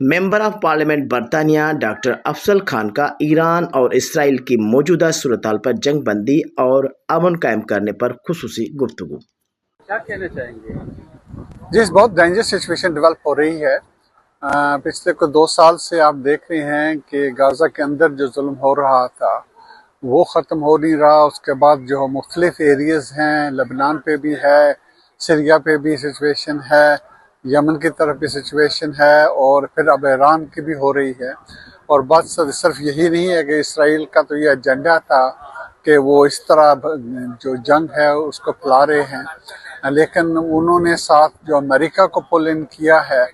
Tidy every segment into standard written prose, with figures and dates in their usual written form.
Member of parliament बरतानिया doctor Afzal Khan का Iran और इसराइल की मौजूदा सूरत-हाल पर जंग बंदी और अमन कायम करने पर खुसूसी गुफ्तगू। क्या कहना चाहेंगे? जिस बहुत डेंजरस सिचुएशन डेवलप हो रही है, पिछले को 2 साल से आप देख रहे हैं कि गाज़ा के अंदर जो जुल्म हो रहा था वो ख़त्म हो नहीं रहा। उसके बाद जो मुख्तलिफ एरियाज़ हैं, लेबनान पे भी है, सीरिया पे भी सिचुएशन है, यमन की तरफ भी सिचुएशन है, और फिर अब ईरान की भी हो रही है। और बात सिर्फ यही नहीं है कि इसराइल का तो ये एजेंडा था कि वो इस तरह जो जंग है उसको फैला रहे हैं, लेकिन उन्होंने साथ जो अमेरिका को पुल इन किया है,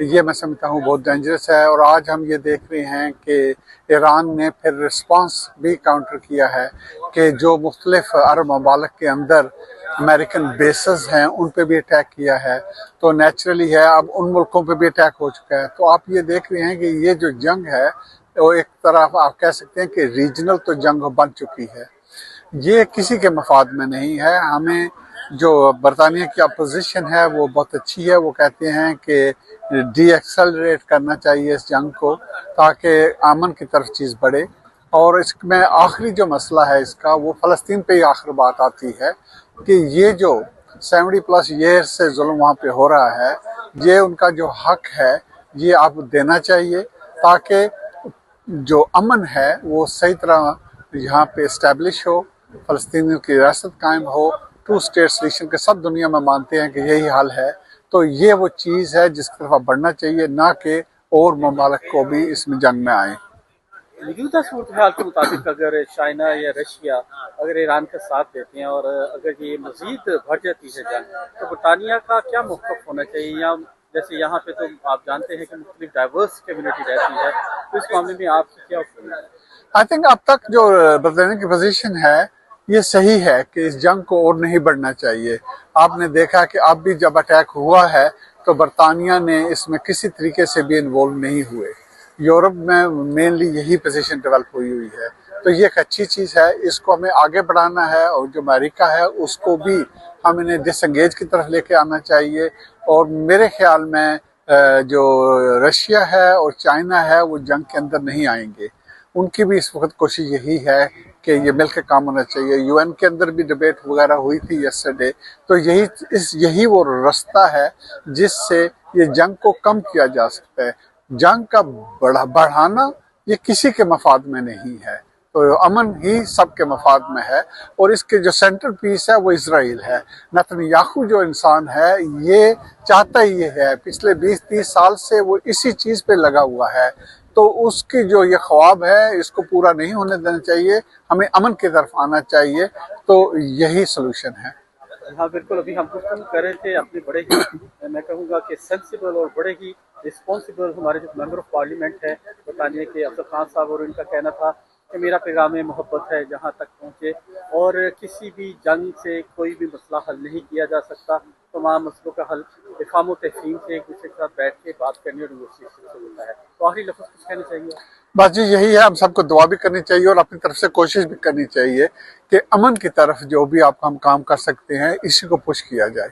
ये मैं समझता हूँ बहुत डेंजरस है। और आज हम ये देख रहे हैं कि ईरान ने फिर रिस्पांस भी काउंटर किया है कि जो मुख्तलिफ अरब ममालिक के अंदर अमेरिकन बेसेस हैं उन पे भी अटैक किया है, तो नेचुरली है अब उन मुल्कों पे भी अटैक हो चुका है। तो आप ये देख रहे हैं कि ये जो जंग है वो एक तरफ आप कह सकते हैं कि रीजनल तो जंग बन चुकी है। ये किसी के मफाद में नहीं है। हमें जो बरतानिया की अपोजिशन है वो बहुत अच्छी है, वो कहते हैं कि डी एक्सेलरेट करना चाहिए इस जंग को ताकि अमन की तरफ चीज़ बढ़े। और इसमें आखिरी जो मसला है इसका वो फ़लस्तीन पे ही आखिर बात आती है कि ये जो 70+ ईयर से जुल्म वहाँ पे हो रहा है, ये उनका जो हक है ये आप देना चाहिए ताकि जो अमन है वो सही तरह यहाँ पे इस्टेब्लिश हो, फ़लस्तीनियों की रियासत कायम हो, 2 स्टेट सॉल्यूशन के सब दुनिया में मानते हैं कि यही हल है। तो ये वो चीज़ है जिसकी तरफ बढ़ना चाहिए, ना कि और ममालिक को भी इसमें जंग में आए। मौजूदा सूरत हाल के मुताबिक अगर चाइना या रशिया अगर ईरान का साथ देते हैं और अगर ये मजीद बढ़ जाती है जंग, तो बरतानिया का क्या मौक़िफ़ होना चाहिए? या जैसे यहाँ पे तो आप जानते हैं कि मुख्तलिफ डाइवर्स कम्युनिटी रहती है, तो इस मामले में आपकी क्या ओपिनियन है? आई थिंक अब तक जो बरतानिया की पोजीशन है ये सही है कि इस जंग को और नहीं बढ़ना चाहिए। आपने देखा कि अब भी जब अटैक हुआ है तो बरतानिया ने इसमें किसी तरीके से भी इन्वॉल्व नहीं हुए। यूरोप में मेनली यही पोजीशन डेवलप हुई है, तो ये एक अच्छी चीज़ है। इसको हमें आगे बढ़ाना है और जो अमेरिका है उसको भी हम इन्हें डिसंगेज की तरफ लेके आना चाहिए। और मेरे ख्याल में जो रशिया है और चाइना है वो जंग के अंदर नहीं आएंगे। उनकी भी इस वक्त कोशिश यही है कि ये मिलकर काम होना चाहिए। यूएन के अंदर भी डिबेट वगैरह हुई थी यस्टरडे, तो यही वो रास्ता है जिससे ये जंग को कम किया जा सकता है। जंग का बढ़ाना ये किसी के मफाद में नहीं है, तो अमन ही सबके मफाद में है। और इसके जो सेंटर पीस है वो इजराइल है। नेतन्याहू जो इंसान है ये चाहता ही ये है, पिछले 20-30 साल से वो इसी चीज़ पे लगा हुआ है, तो उसकी जो ये ख्वाब है इसको पूरा नहीं होने देना चाहिए। हमें अमन की तरफ आना चाहिए, तो यही सोल्यूशन है। हाँ बिल्कुल, अभी हम गुफ्तगू कर रहे थे अपने बड़े ही मैं कहूँगा कि सेंसिबल और बड़े ही रिस्पॉन्सिबल हमारे जो मेंबर ऑफ पार्लियामेंट है बरतानिया के अफजल खान साहब, और इनका कहना था कि मेरा पैगाम मोहब्बत है जहाँ तक पहुँचे, और किसी भी जंग से कोई भी मसला हल नहीं किया जा सकता। तमाम मसलों का हल इफ़हाम व तफ़हीम से एक दूसरे के साथ बैठ के बात करने और नेगोशिएशन से होता है। तो आखिरी लफ्ज़ कुछ कहना चाहिए? बस जी यही है, हम सबको दुआ भी करनी चाहिए और अपनी तरफ से कोशिश भी करनी चाहिए कि अमन की तरफ जो भी आप हम काम कर सकते हैं इसी को पुश किया जाए।